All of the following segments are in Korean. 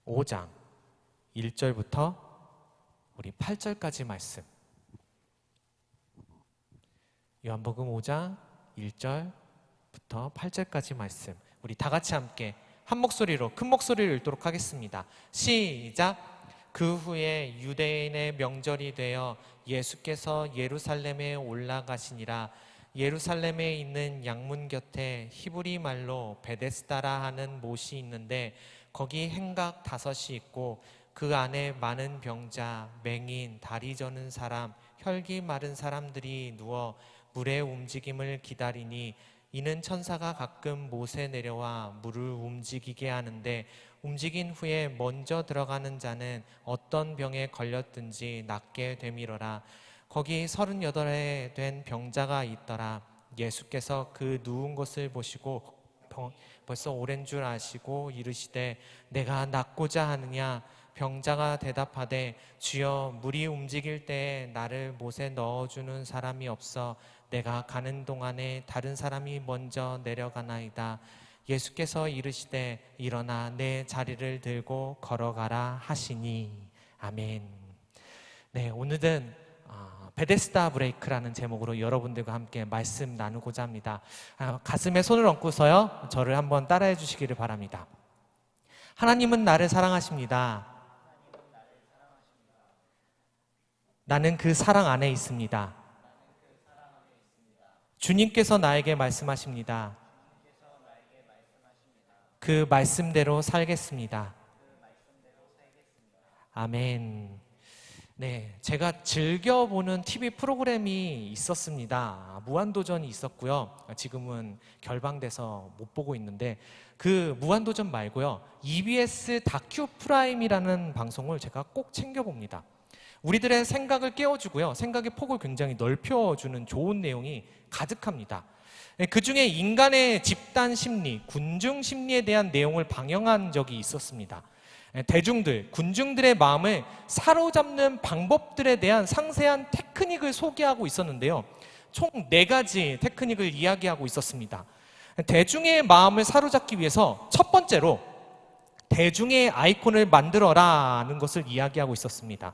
5장 1절부터 우리 8절까지 말씀. 요한복음 5장 1절부터 8절까지 말씀. 우리 다 같이 함께 한 목소리로 큰 목소리를 읽도록 하겠습니다. 시작. 그 후에 유대인의 명절이 되어 예수께서 예루살렘에 올라가시니라. 예루살렘에 있는 양문 곁에 히브리 말로 베데스다라 하는 못이 있는데 거기 행각 5이 있고 그 안에 많은 병자, 맹인, 다리 저는 사람, 혈기 마른 사람들이 누워 물의 움직임을 기다리니 이는 천사가 가끔 못에 내려와 물을 움직이게 하는데 움직인 후에 먼저 들어가는 자는 어떤 병에 걸렸든지 낫게 되미러라. 거기 38에 된 병자가 있더라. 예수께서 그 누운 것을 보시고 벌써 오랜 줄 아시고 이르시되 내가 낫고자 하느냐. 병자가 대답하되 주여 물이 움직일 때에 나를 못에 넣어주는 사람이 없어 내가 가는 동안에 다른 사람이 먼저 내려가나이다. 예수께서 이르시되 일어나 내 자리를 들고 걸어가라 하시니. 아멘. 네, 오늘은 베데스다 브레이크라는 제목으로 여러분들과 함께 말씀 나누고자 합니다. 가슴에 손을 얹고서요 저를 한번 따라해 주시기를 바랍니다. 하나님은 나를 사랑하십니다. 나는 그 사랑 안에 있습니다. 주님께서 나에게 말씀하십니다. 그 말씀대로 살겠습니다. 아멘. 네, 제가 즐겨보는 TV 프로그램이 있었습니다. 무한도전이 있었고요. 지금은 결방돼서 못 보고 있는데 그 무한도전 말고요. EBS 다큐 프라임이라는 방송을 제가 꼭 챙겨봅니다. 우리들의 생각을 깨워주고요. 생각의 폭을 굉장히 넓혀주는 좋은 내용이 가득합니다. 그 중에 인간의 집단 심리, 군중 심리에 대한 내용을 방영한 적이 있었습니다. 대중들, 군중들의 마음을 사로잡는 방법들에 대한 상세한 테크닉을 소개하고 있었는데요. 총 4가지 테크닉을 이야기하고 있었습니다. 대중의 마음을 사로잡기 위해서 첫 번째로 대중의 아이콘을 만들어라는 것을 이야기하고 있었습니다.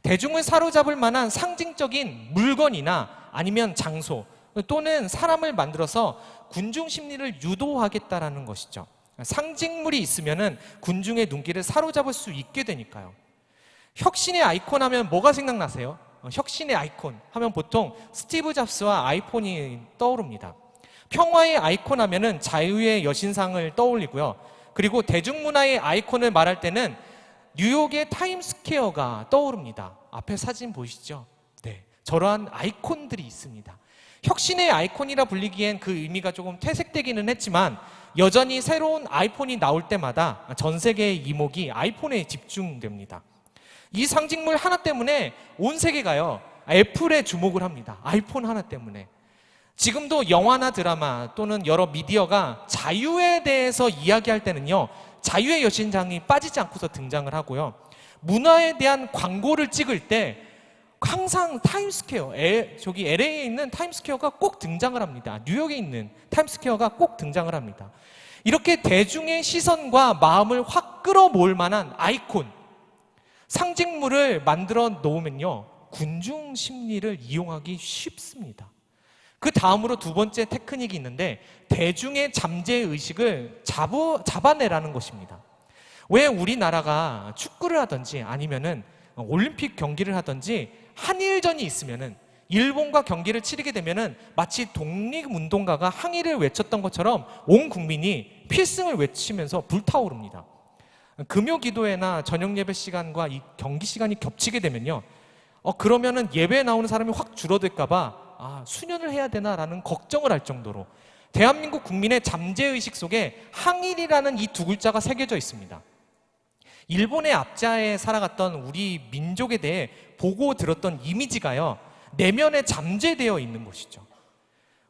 대중을 사로잡을 만한 상징적인 물건이나 아니면 장소 또는 사람을 만들어서 군중 심리를 유도하겠다라는 것이죠. 상징물이 있으면은 군중의 눈길을 사로잡을 수 있게 되니까요. 혁신의 아이콘 하면 뭐가 생각나세요? 혁신의 아이콘 하면 보통 스티브 잡스와 아이폰이 떠오릅니다. 평화의 아이콘 하면은 자유의 여신상을 떠올리고요. 그리고 대중문화의 아이콘을 말할 때는 뉴욕의 타임스퀘어가 떠오릅니다. 앞에 사진 보이시죠? 네, 저러한 아이콘들이 있습니다. 혁신의 아이콘이라 불리기엔 그 의미가 조금 퇴색되기는 했지만 여전히 새로운 아이폰이 나올 때마다 전 세계의 이목이 아이폰에 집중됩니다. 이 상징물 하나 때문에 온 세계가요 애플에 주목을 합니다. 아이폰 하나 때문에. 지금도 영화나 드라마 또는 여러 미디어가 자유에 대해서 이야기할 때는요 자유의 여신상이 빠지지 않고서 등장을 하고요. 문화에 대한 광고를 찍을 때 항상 타임스퀘어, 저기 LA에 있는 타임스퀘어가 꼭 등장을 합니다. 뉴욕에 있는 타임스퀘어가 꼭 등장을 합니다. 이렇게 대중의 시선과 마음을 확 끌어모을 만한 아이콘, 상징물을 만들어 놓으면요 군중 심리를 이용하기 쉽습니다. 그 다음으로 두 번째 테크닉이 있는데 대중의 잠재의식을 잡아내라는 것입니다. 왜 우리나라가 축구를 하든지 아니면은 올림픽 경기를 하든지 한일전이 있으면은 일본과 경기를 치르게 되면은 마치 독립운동가가 항일을 외쳤던 것처럼 온 국민이 필승을 외치면서 불타오릅니다. 금요 기도회나 저녁 예배 시간과 이 경기 시간이 겹치게 되면요 그러면은 예배에 나오는 사람이 확 줄어들까봐 수년을 해야 되나라는 걱정을 할 정도로 대한민국 국민의 잠재의식 속에 항일이라는 이 두 글자가 새겨져 있습니다. 일본의 압자에 살아갔던 우리 민족에 대해 보고 들었던 이미지가요 내면에 잠재되어 있는 것이죠.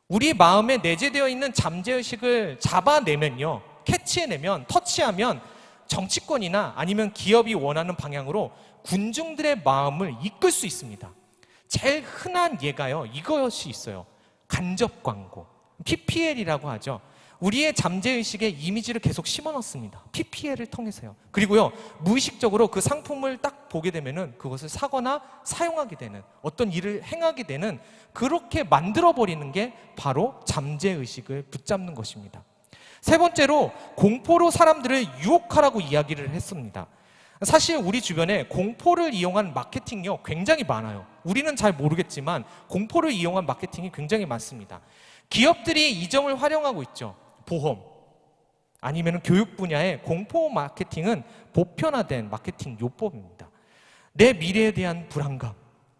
우리 마음에 내재되어 있는 잠재의식을 잡아내면요 캐치해내면 터치하면 정치권이나 아니면 기업이 원하는 방향으로 군중들의 마음을 이끌 수 있습니다. 제일 흔한 예가요 이것이 있어요. 간접 광고, PPL이라고 하죠. 우리의 잠재의식에 이미지를 계속 심어넣습니다. PPL을 통해서요. 그리고요, 무의식적으로 그 상품을 딱 보게 되면은 그것을 사거나 사용하게 되는, 어떤 일을 행하게 되는, 그렇게 만들어버리는 게 바로 잠재의식을 붙잡는 것입니다. 세 번째로, 공포로 사람들을 유혹하라고 이야기를 했습니다. 사실 우리 주변에 공포를 이용한 마케팅이요, 굉장히 많아요. 우리는 잘 모르겠지만 공포를 이용한 마케팅이 굉장히 많습니다. 기업들이 이 점을 활용하고 있죠. 보험 아니면 교육 분야의 공포 마케팅은 보편화된 마케팅 요법입니다. 내 미래에 대한 불안감,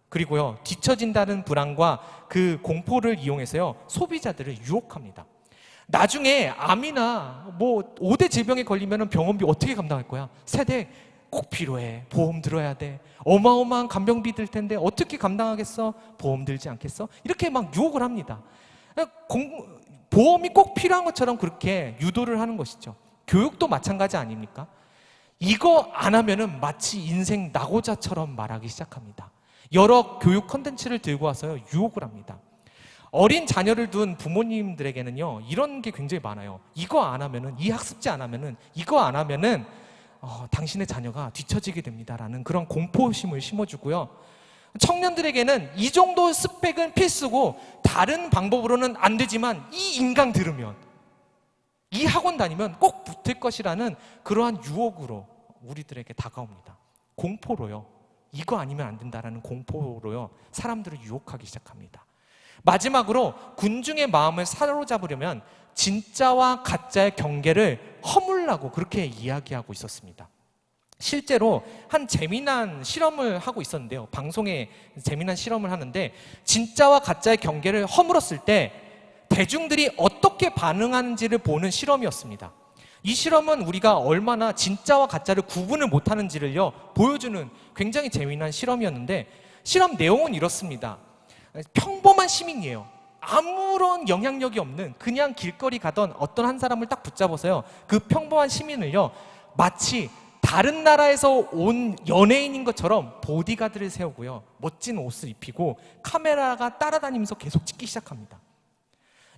그리고요, 뒤처진다는 불안과 그 공포를 이용해서요, 소비자들을 유혹합니다. 나중에 암이나 5대 질병에 걸리면 병원비 어떻게 감당할 거야? 세대 꼭 필요해. 보험 들어야 돼. 어마어마한 간병비 들 텐데 어떻게 감당하겠어? 보험 들지 않겠어? 이렇게 막 유혹을 합니다. 보험이 꼭 필요한 것처럼 그렇게 유도를 하는 것이죠. 교육도 마찬가지 아닙니까? 이거 안 하면은 마치 인생 낙오자처럼 말하기 시작합니다. 여러 교육 컨텐츠를 들고 와서 유혹을 합니다. 어린 자녀를 둔 부모님들에게는요, 이런 게 굉장히 많아요. 이거 안 하면은, 이 학습지 안 하면은, 이거 안 하면은 당신의 자녀가 뒤처지게 됩니다라는 그런 공포심을 심어주고요. 청년들에게는 이 정도 스펙은 필수고 다른 방법으로는 안 되지만 이 인강 들으면, 이 학원 다니면 꼭 붙을 것이라는 그러한 유혹으로 우리들에게 다가옵니다. 공포로요. 이거 아니면 안 된다라는 공포로요, 사람들을 유혹하기 시작합니다. 마지막으로 군중의 마음을 사로잡으려면 진짜와 가짜의 경계를 허물라고 그렇게 이야기하고 있었습니다. 실제로 한 재미난 실험을 하고 있었는데요. 방송에 재미난 실험을 하는데, 진짜와 가짜의 경계를 허물었을 때 대중들이 어떻게 반응하는지를 보는 실험이었습니다. 이 실험은 우리가 얼마나 진짜와 가짜를 구분을 못하는지를요, 보여주는 굉장히 재미난 실험이었는데, 실험 내용은 이렇습니다. 평범한 시민이에요. 아무런 영향력이 없는, 그냥 길거리 가던 어떤 한 사람을 딱 붙잡아서요, 그 평범한 시민을요, 마치 다른 나라에서 온 연예인인 것처럼 보디가드를 세우고요, 멋진 옷을 입히고 카메라가 따라다니면서 계속 찍기 시작합니다.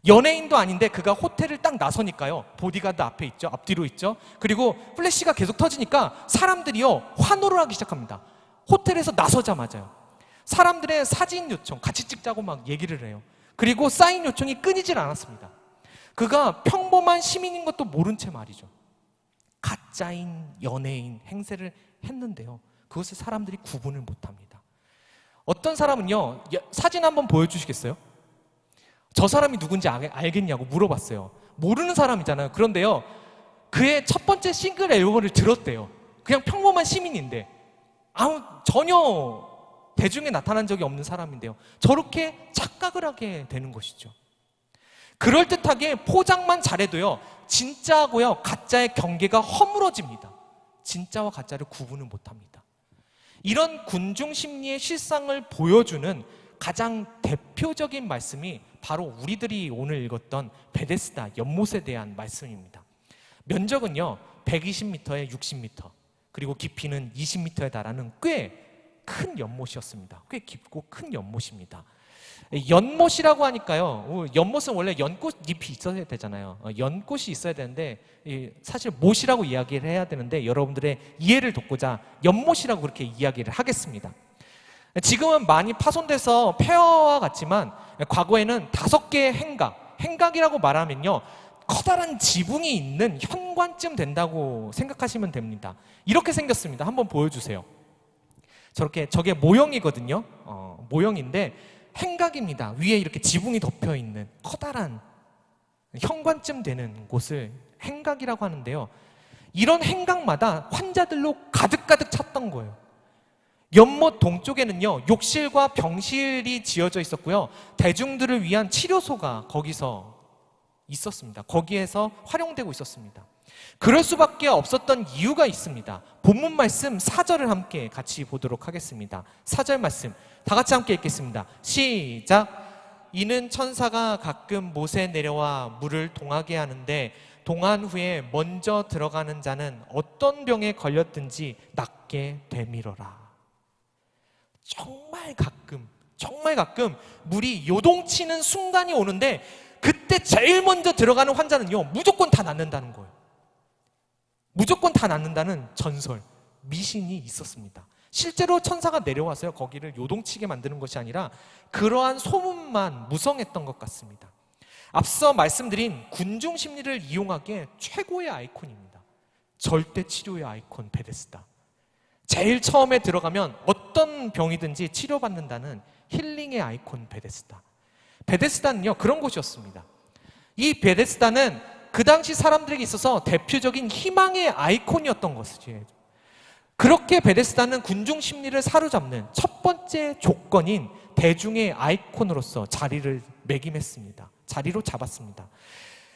연예인도 아닌데 그가 호텔을 딱 나서니까요, 보디가드 앞에 있죠, 앞뒤로 있죠. 그리고 플래시가 계속 터지니까 사람들이요, 환호를 하기 시작합니다. 호텔에서 나서자마자요, 사람들의 사진 요청, 같이 찍자고 막 얘기를 해요. 그리고 사인 요청이 끊이질 않았습니다. 그가 평범한 시민인 것도 모른 채 말이죠, 가짜인 연예인 행세를 했는데요, 그것을 사람들이 구분을 못합니다. 어떤 사람은요, 사진 한번 보여주시겠어요? 저 사람이 누군지 알겠냐고 물어봤어요. 모르는 사람이잖아요. 그런데요, 그의 첫 번째 싱글 앨범을 들었대요. 그냥 평범한 시민인데, 전혀 대중에 나타난 적이 없는 사람인데요, 저렇게 착각을 하게 되는 것이죠. 그럴듯하게 포장만 잘해도요, 진짜하고요 가짜의 경계가 허물어집니다. 진짜와 가짜를 구분을 못합니다. 이런 군중 심리의 실상을 보여주는 가장 대표적인 말씀이 바로 우리들이 오늘 읽었던 베데스다 연못에 대한 말씀입니다. 면적은요 120m에 60m, 그리고 깊이는 20m에 달하는 꽤 큰 연못이었습니다. 꽤 깊고 큰 연못입니다. 연못이라고 하니까요, 연못은 원래 연꽃 잎이 있어야 되잖아요. 연꽃이 있어야 되는데 사실 못이라고 이야기를 해야 되는데, 여러분들의 이해를 돕고자 연못이라고 그렇게 이야기를 하겠습니다. 지금은 많이 파손돼서 폐허와 같지만 과거에는 5개의 행각이라고 말하면요, 커다란 지붕이 있는 현관쯤 된다고 생각하시면 됩니다. 이렇게 생겼습니다. 한번 보여주세요. 저게 모형이거든요. 모형인데 행각입니다. 위에 이렇게 지붕이 덮여 있는 커다란 현관쯤 되는 곳을 행각이라고 하는데요, 이런 행각마다 환자들로 가득가득 찼던 거예요. 연못 동쪽에는요, 욕실과 병실이 지어져 있었고요, 대중들을 위한 치료소가 거기서 있었습니다. 거기에서 활용되고 있었습니다. 그럴 수밖에 없었던 이유가 있습니다. 본문 말씀 4절을 함께 같이 보도록 하겠습니다. 4절 말씀 다 같이 함께 읽겠습니다. 시작. 이는 천사가 가끔 못에 내려와 물을 동하게 하는데, 동한 후에 먼저 들어가는 자는 어떤 병에 걸렸든지 낫게 되밀어라. 정말 가끔 물이 요동치는 순간이 오는데, 그때 제일 먼저 들어가는 환자는요, 무조건 다 낫는다는 거예요. 무조건 다 낫는다는 전설, 미신이 있었습니다. 실제로 천사가 내려와서요, 거기를 요동치게 만드는 것이 아니라 그러한 소문만 무성했던 것 같습니다. 앞서 말씀드린 군중 심리를 이용하기에 최고의 아이콘입니다. 절대 치료의 아이콘 베데스다. 제일 처음에 들어가면 어떤 병이든지 치료받는다는 힐링의 아이콘 베데스다. 베데스다는요, 그런 곳이었습니다. 이 베데스다는 그 당시 사람들에게 있어서 대표적인 희망의 아이콘이었던 것이죠. 그렇게 베데스다는 군중 심리를 사로잡는 첫 번째 조건인 대중의 아이콘으로서 자리를 매김했습니다. 자리로 잡았습니다.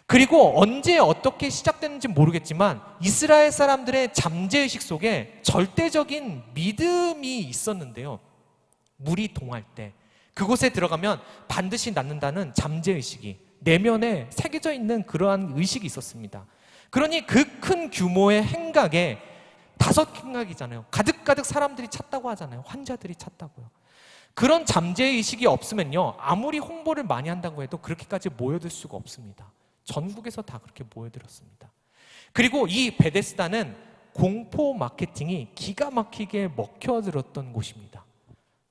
그리고 언제 어떻게 시작됐는지 모르겠지만 이스라엘 사람들의 잠재의식 속에 절대적인 믿음이 있었는데요. 물이 동할 때 그곳에 들어가면 반드시 낫는다는 잠재의식이 내면에 새겨져 있는 그러한 의식이 있었습니다. 그러니 그 큰 규모의 행각에 5행각이잖아요. 가득가득 사람들이 찼다고 하잖아요. 환자들이 찼다고요. 그런 잠재의식이 없으면요, 아무리 홍보를 많이 한다고 해도 그렇게까지 모여들 수가 없습니다. 전국에서 다 그렇게 모여들었습니다. 그리고 이 베데스다는 공포 마케팅이 기가 막히게 먹혀들었던 곳입니다.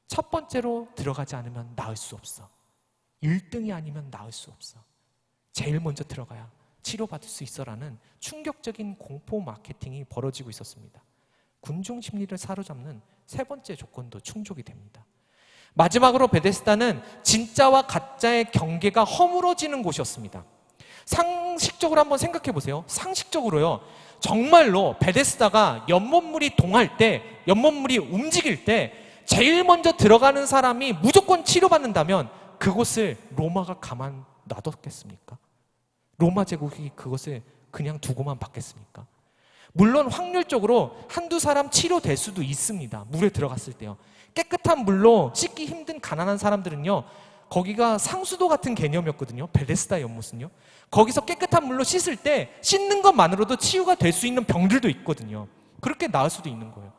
첫 번째로 들어가지 않으면 나을 수 없어. 1등이 아니면 나을 수 없어. 제일 먼저 들어가야 치료받을 수 있어라는 충격적인 공포 마케팅이 벌어지고 있었습니다. 군중 심리를 사로잡는 세 번째 조건도 충족이 됩니다. 마지막으로 베데스다는 진짜와 가짜의 경계가 허물어지는 곳이었습니다. 상식적으로 한번 생각해 보세요. 상식적으로요, 정말로 베데스다가 연못물이 동할 때, 연못물이 움직일 때 제일 먼저 들어가는 사람이 무조건 치료받는다면 그곳을 로마가 가만 놔뒀겠습니까? 로마 제국이 그것을 그냥 두고만 받겠습니까? 물론 확률적으로 한두 사람 치료될 수도 있습니다. 물에 들어갔을 때요. 깨끗한 물로 씻기 힘든 가난한 사람들은요, 거기가 상수도 같은 개념이었거든요. 베데스다 연못은요. 거기서 깨끗한 물로 씻을 때 씻는 것만으로도 치유가 될 수 있는 병들도 있거든요. 그렇게 나을 수도 있는 거예요.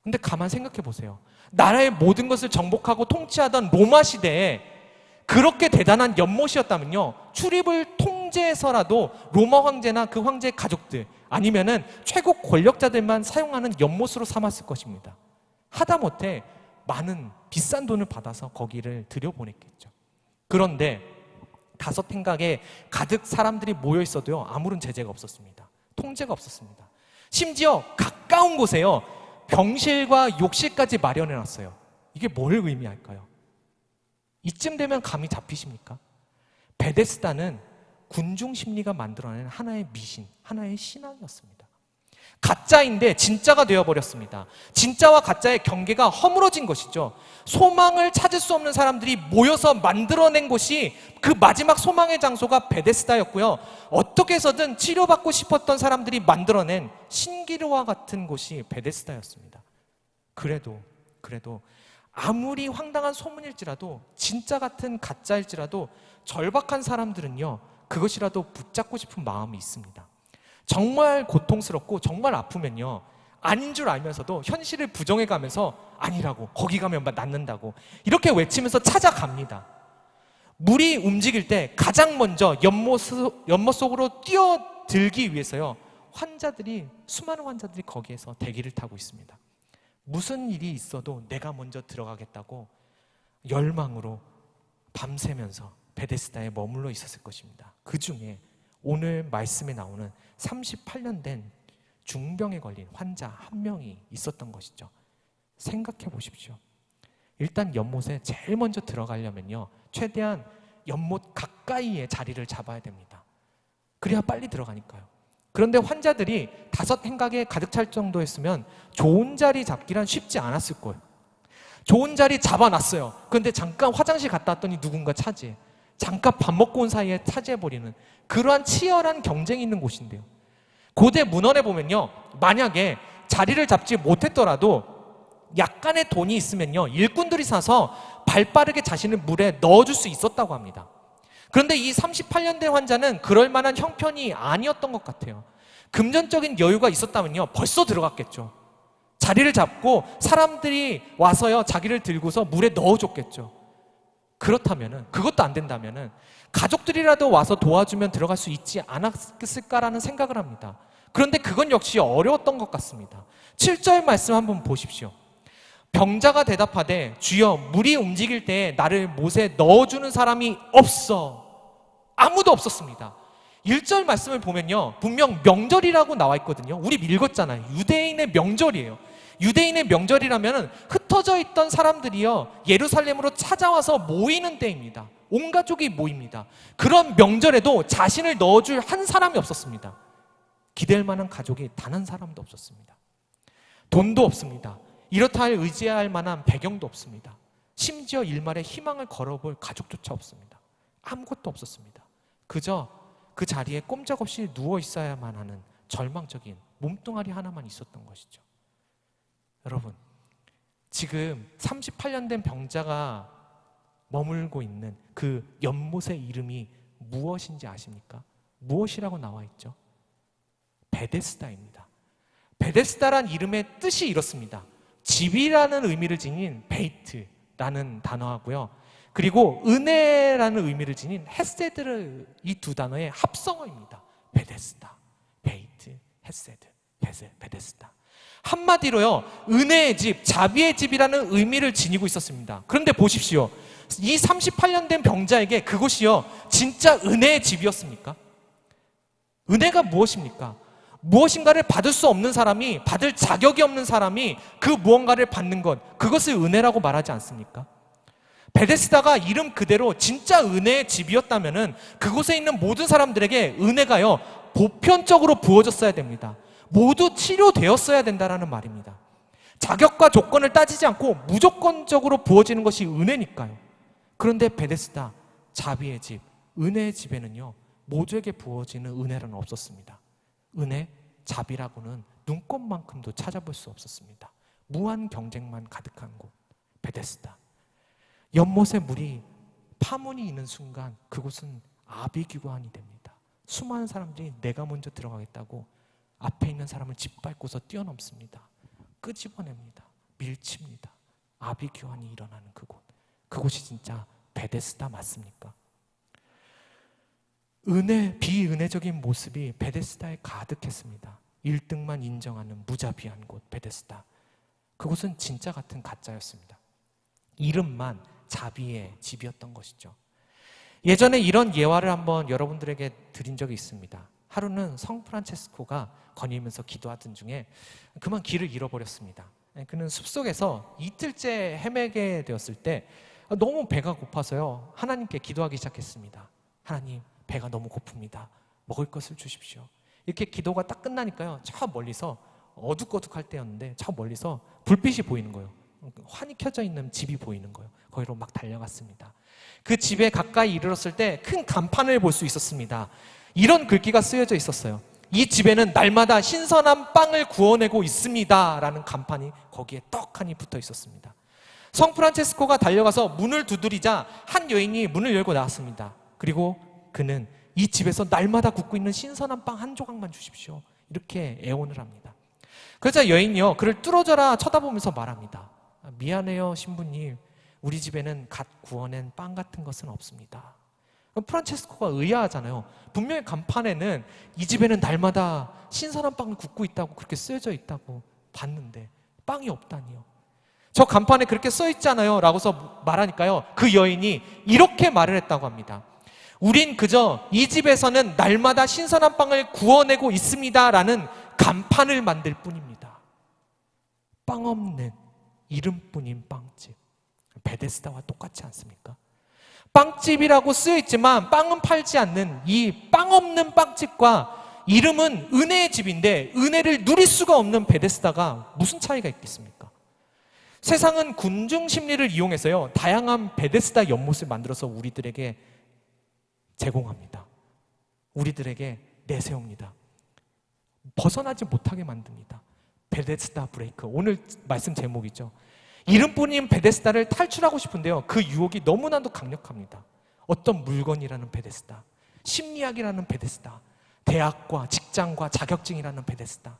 근데 가만 생각해 보세요. 나라의 모든 것을 정복하고 통치하던 로마 시대에 그렇게 대단한 연못이었다면요, 출입을 통제해서라도 로마 황제나 그 황제의 가족들 아니면은 최고 권력자들만 사용하는 연못으로 삼았을 것입니다. 하다못해 많은 비싼 돈을 받아서 거기를 들여보냈겠죠. 그런데 5행각에 가득 사람들이 모여 있어도요, 아무런 제재가 없었습니다. 통제가 없었습니다. 심지어 가까운 곳에요, 병실과 욕실까지 마련해놨어요. 이게 뭘 의미할까요? 이쯤 되면 감이 잡히십니까? 베데스다는 군중 심리가 만들어낸 하나의 미신, 하나의 신앙이었습니다. 가짜인데 진짜가 되어버렸습니다. 진짜와 가짜의 경계가 허물어진 것이죠. 소망을 찾을 수 없는 사람들이 모여서 만들어낸 곳이 그 마지막 소망의 장소가 베데스다였고요. 어떻게 해서든 치료받고 싶었던 사람들이 만들어낸 신기루와 같은 곳이 베데스다였습니다. 그래도 아무리 황당한 소문일지라도, 진짜 같은 가짜일지라도 절박한 사람들은요, 그것이라도 붙잡고 싶은 마음이 있습니다. 정말 고통스럽고 정말 아프면요, 아닌 줄 알면서도 현실을 부정해가면서 아니라고, 거기 가면 낫는다고 이렇게 외치면서 찾아갑니다. 물이 움직일 때 가장 먼저 연못 속으로 뛰어들기 위해서요, 수많은 환자들이 거기에서 대기를 타고 있습니다. 무슨 일이 있어도 내가 먼저 들어가겠다고 열망으로 밤새면서 베데스다에 머물러 있었을 것입니다. 그 중에 오늘 말씀에 나오는 38년 된 중병에 걸린 환자 한 명이 있었던 것이죠. 생각해 보십시오. 일단 연못에 제일 먼저 들어가려면요, 최대한 연못 가까이에 자리를 잡아야 됩니다. 그래야 빨리 들어가니까요. 그런데 환자들이 5행각에 가득 찰 정도였으면 좋은 자리 잡기란 쉽지 않았을 거예요. 좋은 자리 잡아놨어요. 그런데 잠깐 화장실 갔다 왔더니 누군가 차지해. 잠깐 밥 먹고 온 사이에 차지해버리는 그러한 치열한 경쟁이 있는 곳인데요. 고대 문헌에 보면요, 만약에 자리를 잡지 못했더라도 약간의 돈이 있으면요, 일꾼들이 사서 발빠르게 자신을 물에 넣어줄 수 있었다고 합니다. 그런데 이 38년 된 환자는 그럴 만한 형편이 아니었던 것 같아요. 금전적인 여유가 있었다면요, 벌써 들어갔겠죠. 자리를 잡고 사람들이 와서요, 자기를 들고서 물에 넣어줬겠죠. 그렇다면은, 그것도 안 된다면은 가족들이라도 와서 도와주면 들어갈 수 있지 않았을까라는 생각을 합니다. 그런데 그건 역시 어려웠던 것 같습니다. 7절 말씀 한번 보십시오. 병자가 대답하되 주여 물이 움직일 때 나를 못에 넣어주는 사람이 없어. 아무도 없었습니다. 1절 말씀을 보면요, 분명 명절이라고 나와 있거든요. 우리 읽었잖아요. 유대인의 명절이에요. 유대인의 명절이라면 흩어져 있던 사람들이요 예루살렘으로 찾아와서 모이는 때입니다. 온 가족이 모입니다. 그런 명절에도 자신을 넣어줄 한 사람이 없었습니다. 기댈 만한 가족이 단 한 사람도 없었습니다. 돈도 없습니다. 이렇다 할 의지할 만한 배경도 없습니다. 심지어 일말의 희망을 걸어볼 가족조차 없습니다. 아무것도 없었습니다. 그저 그 자리에 꼼짝없이 누워 있어야만 하는 절망적인 몸뚱아리 하나만 있었던 것이죠. 여러분, 지금 38년 된 병자가 머물고 있는 그 연못의 이름이 무엇인지 아십니까? 무엇이라고 나와 있죠? 베데스다입니다. 베데스다란 이름의 뜻이 이렇습니다. 집이라는 의미를 지닌 베이트라는 단어하고요, 그리고 은혜라는 의미를 지닌 헤세드를 이 두 단어의 합성어입니다. 베데스다, 베이트, 헤세드, 베데스다. 한마디로요, 은혜의 집, 자비의 집이라는 의미를 지니고 있었습니다. 그런데 보십시오. 이 38년 된 병자에게 그곳이요 진짜 은혜의 집이었습니까? 은혜가 무엇입니까? 무엇인가를 받을 수 없는 사람이, 받을 자격이 없는 사람이 그 무언가를 받는 것, 그것을 은혜라고 말하지 않습니까? 베데스다가 이름 그대로 진짜 은혜의 집이었다면 그곳에 있는 모든 사람들에게 은혜가요 보편적으로 부어졌어야 됩니다. 모두 치료되었어야 된다는 말입니다. 자격과 조건을 따지지 않고 무조건적으로 부어지는 것이 은혜니까요. 그런데 베데스다, 자비의 집, 은혜의 집에는요 모두에게 부어지는 은혜는 없었습니다. 은혜, 자비라고는 눈꼽만큼도 찾아볼 수 없었습니다. 무한 경쟁만 가득한 곳, 베데스다. 연못의 물이 파문이 있는 순간 그곳은 아비규환이 됩니다. 수많은 사람들이 내가 먼저 들어가겠다고 앞에 있는 사람을 짓밟고서 뛰어넘습니다. 끄집어냅니다. 밀칩니다. 아비규환이 일어나는 그곳, 그곳이 진짜 베데스다 맞습니까? 비은혜적인 모습이 베데스다에 가득했습니다. 1등만 인정하는 무자비한 곳, 베데스다. 그곳은 진짜 같은 가짜였습니다. 이름만 자비의 집이었던 것이죠. 예전에 이런 예화를 한번 여러분들에게 드린 적이 있습니다. 하루는 성 프란체스코가 거닐면서 기도하던 중에 그만 길을 잃어버렸습니다. 그는 숲속에서 이틀째 헤매게 되었을 때 너무 배가 고파서요 하나님께 기도하기 시작했습니다. 하나님, 배가 너무 고픕니다. 먹을 것을 주십시오. 이렇게 기도가 딱 끝나니까요 저 멀리서, 어둑어둑할 때였는데 저 멀리서 불빛이 보이는 거예요. 환히 켜져 있는 집이 보이는 거예요. 거기로 막 달려갔습니다. 그 집에 가까이 이르렀을 때 큰 간판을 볼 수 있었습니다. 이런 글귀가 쓰여져 있었어요. 이 집에는 날마다 신선한 빵을 구워내고 있습니다 라는 간판이 거기에 떡하니 붙어 있었습니다. 성 프란체스코가 달려가서 문을 두드리자 한 여인이 문을 열고 나왔습니다. 그리고 그는 이 집에서 날마다 굽고 있는 신선한 빵 한 조각만 주십시오, 이렇게 애원을 합니다. 그러자 여인이요 그를 뚫어져라 쳐다보면서 말합니다. 미안해요 신부님, 우리 집에는 갓 구워낸 빵 같은 것은 없습니다. 프란체스코가 의아하잖아요. 분명히 간판에는 이 집에는 날마다 신선한 빵을 굽고 있다고 그렇게 쓰여져 있다고 봤는데 빵이 없다니요. 저 간판에 그렇게 써 있잖아요 라고서 말하니까요 그 여인이 이렇게 말을 했다고 합니다. 우린 그저 이 집에서는 날마다 신선한 빵을 구워내고 있습니다 라는 간판을 만들 뿐입니다. 빵 없는 이름뿐인 빵집, 베데스다와 똑같지 않습니까? 빵집이라고 쓰여있지만 빵은 팔지 않는 이 빵 없는 빵집과 이름은 은혜의 집인데 은혜를 누릴 수가 없는 베데스다가 무슨 차이가 있겠습니까? 세상은 군중 심리를 이용해서요 다양한 베데스다 연못을 만들어서 우리들에게 제공합니다. 우리들에게 내세웁니다. 벗어나지 못하게 만듭니다. 베데스다 브레이크, 오늘 말씀 제목이죠. 이름뿐인 베데스다를 탈출하고 싶은데요 그 유혹이 너무나도 강력합니다. 어떤 물건이라는 베데스다, 심리학이라는 베데스다, 대학과 직장과 자격증이라는 베데스다,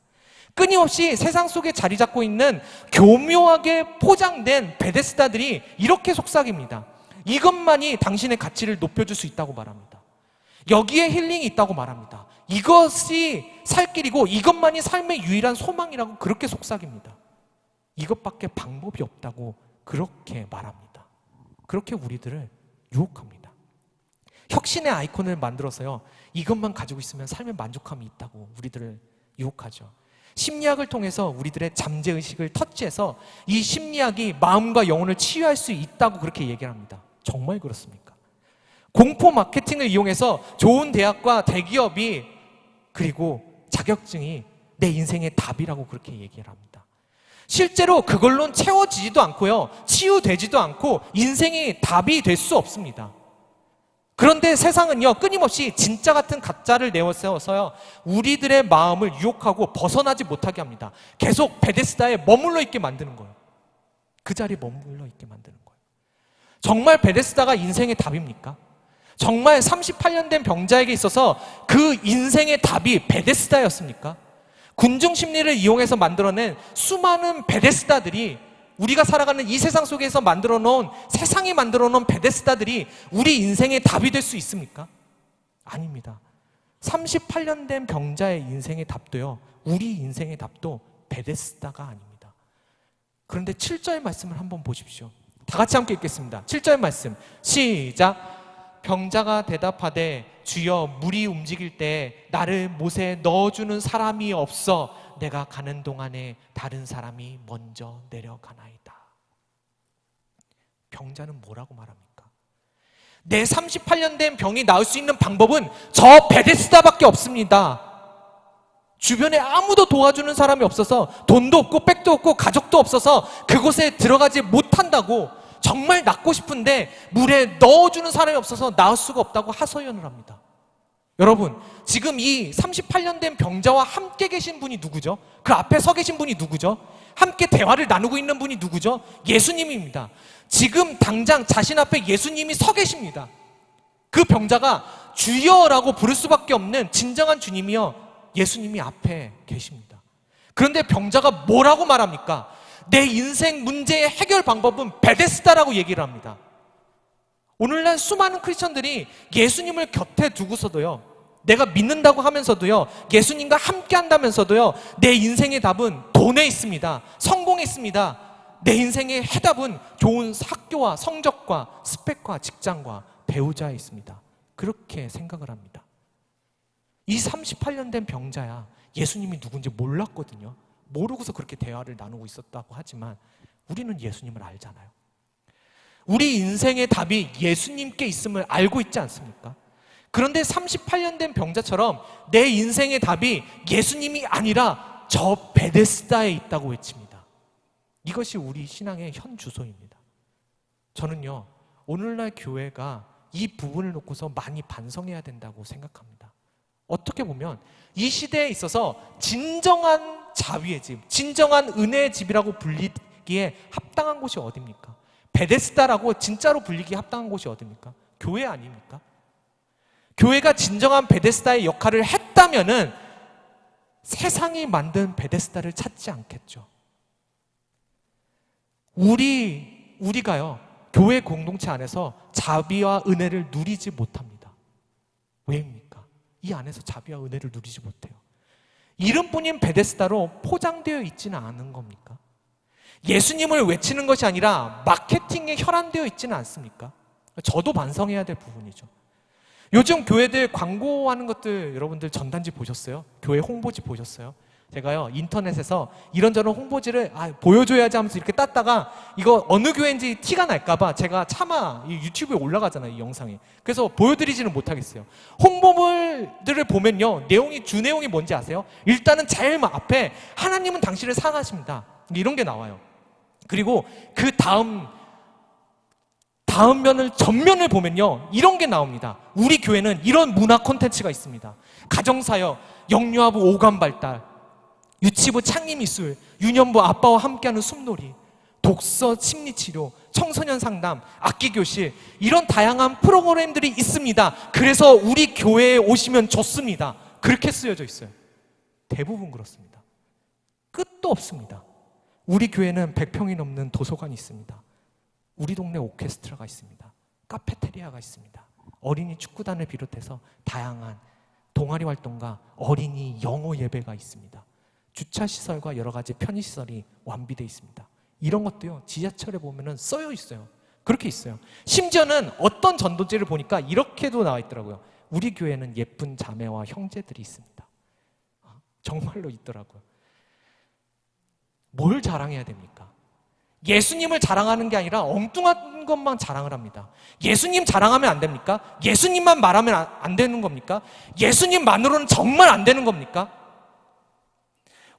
끊임없이 세상 속에 자리 잡고 있는 교묘하게 포장된 베데스다들이 이렇게 속삭입니다. 이것만이 당신의 가치를 높여줄 수 있다고 말합니다. 여기에 힐링이 있다고 말합니다. 이것이 살 길이고 이것만이 삶의 유일한 소망이라고 그렇게 속삭입니다. 이것밖에 방법이 없다고 그렇게 말합니다. 그렇게 우리들을 유혹합니다. 혁신의 아이콘을 만들어서요, 이것만 가지고 있으면 삶의 만족감이 있다고 우리들을 유혹하죠. 심리학을 통해서 우리들의 잠재의식을 터치해서 이 심리학이 마음과 영혼을 치유할 수 있다고 그렇게 얘기를 합니다. 정말 그렇습니까? 공포 마케팅을 이용해서 좋은 대학과 대기업이 그리고 자격증이 내 인생의 답이라고 그렇게 얘기를 합니다. 실제로 그걸로는 채워지지도 않고요, 치유되지도 않고 인생이 답이 될 수 없습니다. 그런데 세상은요, 끊임없이 진짜 같은 가짜를 내세워서요, 우리들의 마음을 유혹하고 벗어나지 못하게 합니다. 계속 베데스다에 머물러 있게 만드는 거예요. 그 자리에 머물러 있게 만드는 거예요. 정말 베데스다가 인생의 답입니까? 정말 38년 된 병자에게 있어서 그 인생의 답이 베데스다였습니까? 군중 심리를 이용해서 만들어낸 수많은 베데스다들이, 우리가 살아가는 이 세상 속에서 만들어 놓은, 세상이 만들어 놓은 베데스다들이 우리 인생의 답이 될 수 있습니까? 아닙니다. 38년 된 병자의 인생의 답도요, 우리 인생의 답도 베데스다가 아닙니다. 그런데 7절의 말씀을 한번 보십시오. 다 같이 함께 읽겠습니다. 7절 말씀 시작. 병자가 대답하되 주여, 물이 움직일 때 나를 못에 넣어주는 사람이 없어 내가 가는 동안에 다른 사람이 먼저 내려가나이다. 병자는 뭐라고 말합니까? 내 38년 된 병이 나을 수 있는 방법은 저 베데스다밖에 없습니다. 주변에 아무도 도와주는 사람이 없어서, 돈도 없고 백도 없고 가족도 없어서 그곳에 들어가지 못한다고, 정말 낫고 싶은데 물에 넣어주는 사람이 없어서 나을 수가 없다고 하소연을 합니다. 여러분, 지금 이 38년 된 병자와 함께 계신 분이 누구죠? 그 앞에 서 계신 분이 누구죠? 함께 대화를 나누고 있는 분이 누구죠? 예수님입니다. 지금 당장 자신 앞에 예수님이 서 계십니다. 그 병자가 주여라고 부를 수밖에 없는 진정한 주님이요, 예수님이 앞에 계십니다. 그런데 병자가 뭐라고 말합니까? 내 인생 문제의 해결 방법은 베데스다라고 얘기를 합니다. 오늘날 수많은 크리스천들이 예수님을 곁에 두고서도요, 내가 믿는다고 하면서도요, 예수님과 함께 한다면서도요, 내 인생의 답은 돈에 있습니다. 성공에 있습니다. 내 인생의 해답은 좋은 학교와 성적과 스펙과 직장과 배우자에 있습니다. 그렇게 생각을 합니다. 이 38년 된 병자야, 예수님이 누군지 몰랐거든요. 모르고서 그렇게 대화를 나누고 있었다고 하지만 우리는 예수님을 알잖아요. 우리 인생의 답이 예수님께 있음을 알고 있지 않습니까? 그런데 38년 된 병자처럼 내 인생의 답이 예수님이 아니라 저 베데스다에 있다고 외칩니다. 이것이 우리 신앙의 현 주소입니다. 저는요, 오늘날 교회가 이 부분을 놓고서 많이 반성해야 된다고 생각합니다. 어떻게 보면 이 시대에 있어서 진정한 자비의 집, 진정한 은혜의 집이라고 불리기에 합당한 곳이 어딥니까? 베데스다라고 진짜로 불리기에 합당한 곳이 어딥니까? 교회 아닙니까? 교회가 진정한 베데스다의 역할을 했다면은 세상이 만든 베데스다를 찾지 않겠죠. 우리가요, 교회 공동체 안에서 자비와 은혜를 누리지 못합니다. 왜입니까? 이 안에서 자비와 은혜를 누리지 못해요. 이름뿐인 베데스다로 포장되어 있지는 않은 겁니까? 예수님을 외치는 것이 아니라 마케팅에 혈안되어 있지는 않습니까? 저도 반성해야 될 부분이죠. 요즘 교회들 광고하는 것들 여러분들 전단지 보셨어요? 교회 홍보지 보셨어요? 제가요, 인터넷에서 이런저런 홍보지를 보여줘야지 하면서 이렇게 땄다가 이거 어느 교회인지 티가 날까봐 제가 차마 이 유튜브에 올라가잖아요, 이 영상이. 그래서 보여드리지는 못하겠어요. 홍보물들을 보면요, 주 내용이 뭔지 아세요? 일단은 제일 앞에 하나님은 당신을 사랑하십니다, 이런 게 나와요. 그리고 그 다음 면을, 전면을 보면요, 이런 게 나옵니다. 우리 교회는 이런 문화 콘텐츠가 있습니다. 가정사역, 영유아부 오감 발달, 유치부 창의미술, 유년부 아빠와 함께하는 숲놀이, 독서 심리치료, 청소년 상담, 악기교실, 이런 다양한 프로그램들이 있습니다. 그래서 우리 교회에 오시면 좋습니다. 그렇게 쓰여져 있어요. 대부분 그렇습니다. 끝도 없습니다. 우리 교회는 100평이 넘는 도서관이 있습니다. 우리 동네 오케스트라가 있습니다. 카페테리아가 있습니다. 어린이 축구단을 비롯해서 다양한 동아리 활동과 어린이 영어 예배가 있습니다. 주차시설과 여러 가지 편의시설이 완비되어 있습니다. 이런 것도요, 지하철에 보면은 써여 있어요. 그렇게 있어요. 심지어는 어떤 전도지를 보니까 이렇게도 나와 있더라고요. 우리 교회는 예쁜 자매와 형제들이 있습니다. 정말로 있더라고요. 뭘 자랑해야 됩니까? 예수님을 자랑하는 게 아니라 엉뚱한 것만 자랑을 합니다. 예수님 자랑하면 안 됩니까? 예수님만 말하면 안 되는 겁니까? 예수님만으로는 정말 안 되는 겁니까?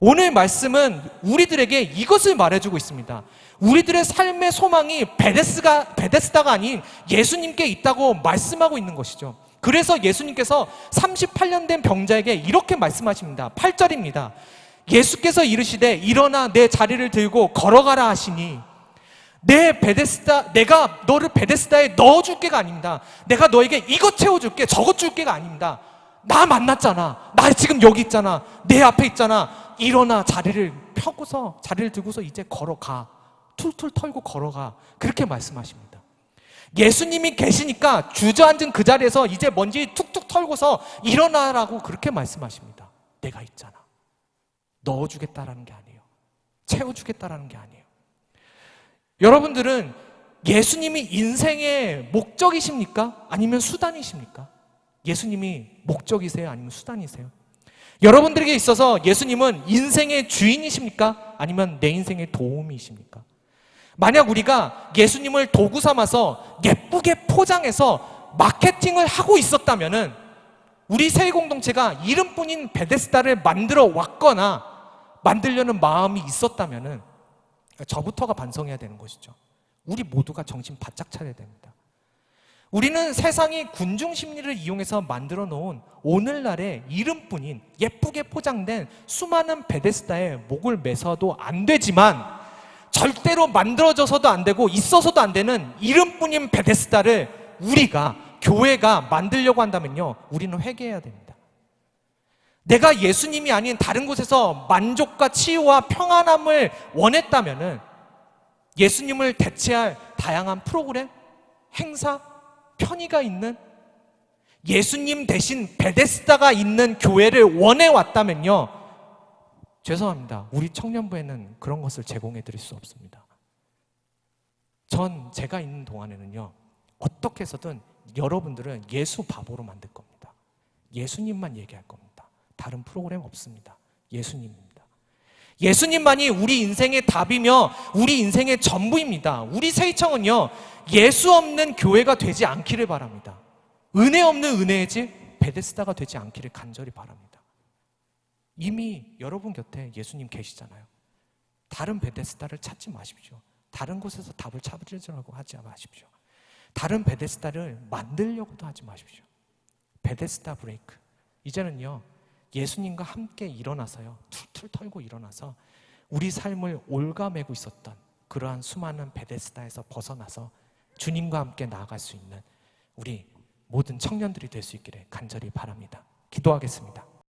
오늘 말씀은 우리들에게 이것을 말해주고 있습니다. 우리들의 삶의 소망이 베데스다가 아닌 예수님께 있다고 말씀하고 있는 것이죠. 그래서 예수님께서 38년 된 병자에게 이렇게 말씀하십니다. 8절입니다. 예수께서 이르시되 일어나 내 자리를 들고 걸어가라 하시니 내가 너를 베데스다에 넣어줄게가 아닙니다. 내가 너에게 이것 채워줄게 저것 줄게가 아닙니다. 나 만났잖아. 나 지금 여기 있잖아. 내 앞에 있잖아. 일어나 자리를 들고서 이제 걸어가. 툴툴 털고 걸어가. 그렇게 말씀하십니다. 예수님이 계시니까 주저앉은 그 자리에서 이제 먼지 툭툭 털고서 일어나라고 그렇게 말씀하십니다. 내가 있잖아. 넣어주겠다라는 게 아니에요. 채워주겠다라는 게 아니에요. 여러분들은 예수님이 인생의 목적이십니까? 아니면 수단이십니까? 예수님이 목적이세요? 아니면 수단이세요? 여러분들에게 있어서 예수님은 인생의 주인이십니까? 아니면 내 인생의 도움이십니까? 만약 우리가 예수님을 도구 삼아서 예쁘게 포장해서 마케팅을 하고 있었다면은 우리 세일 공동체가 이름뿐인 베데스다를 만들어 왔거나 만들려는 마음이 있었다면은 저부터가 반성해야 되는 것이죠. 우리 모두가 정신 바짝 차려야 됩니다. 우리는 세상이 군중 심리를 이용해서 만들어 놓은 오늘날의 이름뿐인 예쁘게 포장된 수많은 베데스다에 목을 매서도 안 되지만 절대로 만들어져서도 안 되고 있어서도 안 되는 이름뿐인 베데스다를 우리가 교회가 만들려고 한다면요, 우리는 회개해야 됩니다. 내가 예수님이 아닌 다른 곳에서 만족과 치유와 평안함을 원했다면은 예수님을 대체할 다양한 프로그램, 행사, 편의가 있는 예수님 대신 베데스다가 있는 교회를 원해왔다면요, 죄송합니다. 우리 청년부에는 그런 것을 제공해 드릴 수 없습니다. 제가 있는 동안에는요, 어떻게 해서든 여러분들은 예수 바보로 만들 겁니다. 예수님만 얘기할 겁니다. 다른 프로그램 없습니다. 예수님입니다. 예수님만이 우리 인생의 답이며 우리 인생의 전부입니다. 우리 세이청은요, 예수 없는 교회가 되지 않기를 바랍니다. 은혜 없는 은혜의 집 베데스다가 되지 않기를 간절히 바랍니다. 이미 여러분 곁에 예수님 계시잖아요. 다른 베데스다를 찾지 마십시오. 다른 곳에서 답을 찾으려고 하지 마십시오. 다른 베데스다를 만들려고도 하지 마십시오. 베데스다 브레이크. 이제는요, 예수님과 함께 일어나서요, 툴툴 털고 일어나서 우리 삶을 올가매고 있었던 그러한 수많은 베데스다에서 벗어나서 주님과 함께 나아갈 수 있는 우리 모든 청년들이 될 수 있기를 간절히 바랍니다. 기도하겠습니다.